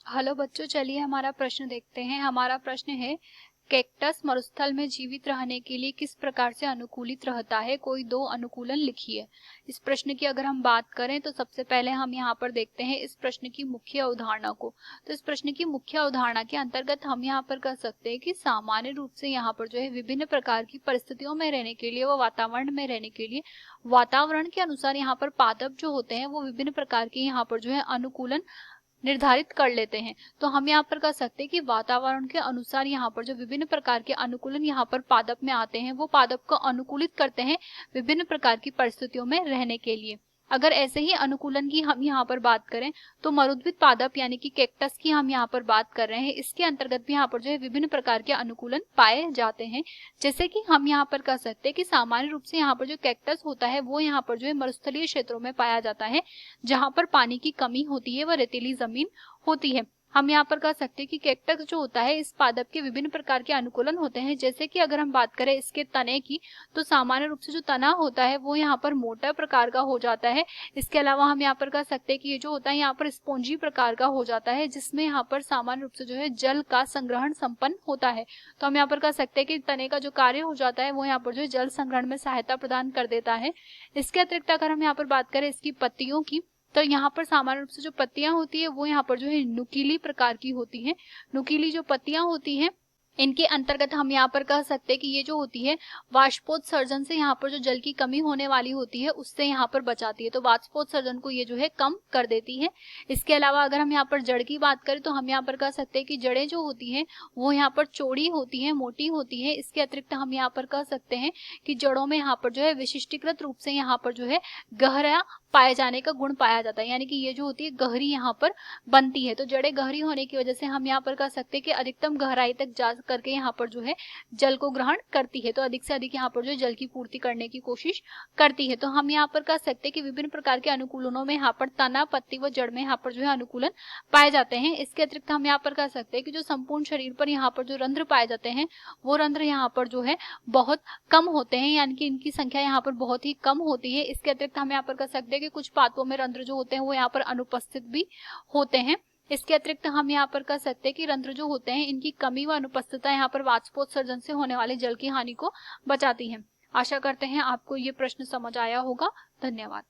Hello बच्चों, चलिए हमारा प्रश्न देखते हैं। हमारा प्रश्न है, कैक्टस मरुस्थल में जीवित रहने के लिए किस प्रकार से अनुकूलित रहता है? कोई दो अनुकूलन लिखिए। इस प्रश्न की अगर हम बात करें तो सबसे पहले हम यहाँ पर देखते हैं इस प्रश्न की मुख्य अवधारणा को। तो इस प्रश्न की मुख्य अवधारणा के अंतर्गत हम यहाँ पर कह सकते हैं कि सामान्य रूप से यहाँ पर जो है विभिन्न प्रकार की परिस्थितियों में रहने के लिए व वातावरण में रहने के लिए वातावरण के अनुसार यहाँ पर पादप जो होते हैं वो विभिन्न प्रकार के यहाँ पर जो है अनुकूलन निर्धारित कर लेते हैं। तो हम यहाँ पर कह सकते हैं कि वातावरण के अनुसार यहाँ पर जो विभिन्न प्रकार के अनुकूलन यहाँ पर पादप में आते हैं वो पादप को अनुकूलित करते हैं विभिन्न प्रकार की परिस्थितियों में रहने के लिए। अगर ऐसे ही अनुकूलन की हम यहाँ पर बात करें तो मरुद्भिद पादप यानी कि कैक्टस की हम यहाँ पर बात कर रहे हैं, इसके अंतर्गत भी यहाँ पर जो है विभिन्न प्रकार के अनुकूलन पाए जाते हैं। जैसे कि हम यहाँ पर कह सकते हैं कि सामान्य रूप से यहाँ पर जो कैक्टस होता है वो यहाँ पर जो है मरुस्थलीय क्षेत्रों में पाया जाता है, जहाँ पर पानी की कमी होती है व रेतीली जमीन होती है। हम यहाँ पर कह सकते हैं कि कैक्टस जो होता है इस पादप के विभिन्न प्रकार के अनुकूलन होते हैं। जैसे कि अगर हम बात करें इसके तने की, तो सामान्य रूप से जो तना होता है वो यहाँ पर मोटा प्रकार का हो जाता है। इसके अलावा हम यहाँ पर कह सकते हैं कि ये जो होता है यहाँ पर स्पॉन्जी प्रकार का हो जाता है, जिसमें यहाँ पर सामान्य रूप से जो है जल का संग्रहण संपन्न होता है। तो हम यहाँ पर कह सकते हैं कि तने का जो कार्य हो जाता है वो यहाँ पर जो है जल संग्रहण में सहायता प्रदान कर देता है। इसके अतिरिक्त अगर हम यहाँ पर बात करें इसकी पत्तियों की, तो यहाँ पर सामान्य रूप से जो पत्तियां होती है वो यहाँ पर जो है नुकीली प्रकार की होती हैं। नुकीली जो पत्तियां होती हैं इनके अंतर्गत हम यहाँ पर कह सकते हैं कि ये जो होती है वाष्पोत्सर्जन से यहाँ पर जो जल की कमी होने वाली होती है उससे यहाँ पर बचाती है। तो वाष्पोत्सर्जन को ये जो है कम कर देती है। इसके अलावा अगर हम यहाँ पर जड़ की बात करें तो हम यहाँ पर कह सकते हैं कि जड़ें जो होती हैं वो यहाँ पर चौड़ी होती हैं, मोटी होती है। इसके अतिरिक्त हम यहाँ पर कह सकते हैं कि जड़ों में यहाँ पर जो है विशिष्टीकृत रूप से यहाँ पर जो है गहरा पाए जाने का गुण पाया जाता है, यानी कि ये जो होती है गहरी यहाँ पर बनती है। तो जड़ें गहरी होने की वजह से हम यहाँ पर कह सकते हैं कि अधिकतम गहराई तक जा करके यहाँ पर जो है जल को ग्रहण करती है, तो अधिक से अधिक यहाँ पर जो जल की पूर्ति करने की कोशिश करती है। तो हम यहाँ पर कह सकते हैं कि विभिन्न प्रकार के अनुकूलनों में यहाँ पर तना, पत्ती व जड़ में यहाँ पर जो है अनुकूलन पाए जाते हैं। इसके अतिरिक्त हम यहाँ पर कह सकते हैं कि जो संपूर्ण शरीर पर यहाँ पर जो रंध्र पाए जाते हैं वो रंध्र यहाँ पर जो है बहुत कम होते हैं, यानी कि इनकी संख्या यहाँ पर बहुत ही कम होती है। इसके अतिरिक्त हम यहाँ पर कह सकते हैं कि कुछ पादपों में रंध्र जो होते हैं वो यहाँ पर अनुपस्थित भी होते हैं। इसके अतिरिक्त हम यहाँ पर कह सकते हैं कि रंध्र जो होते हैं इनकी कमी व अनुपस्थितता यहाँ पर वाष्पोत्सर्जन से होने वाले जल की हानि को बचाती है। आशा करते हैं आपको ये प्रश्न समझ आया होगा। धन्यवाद।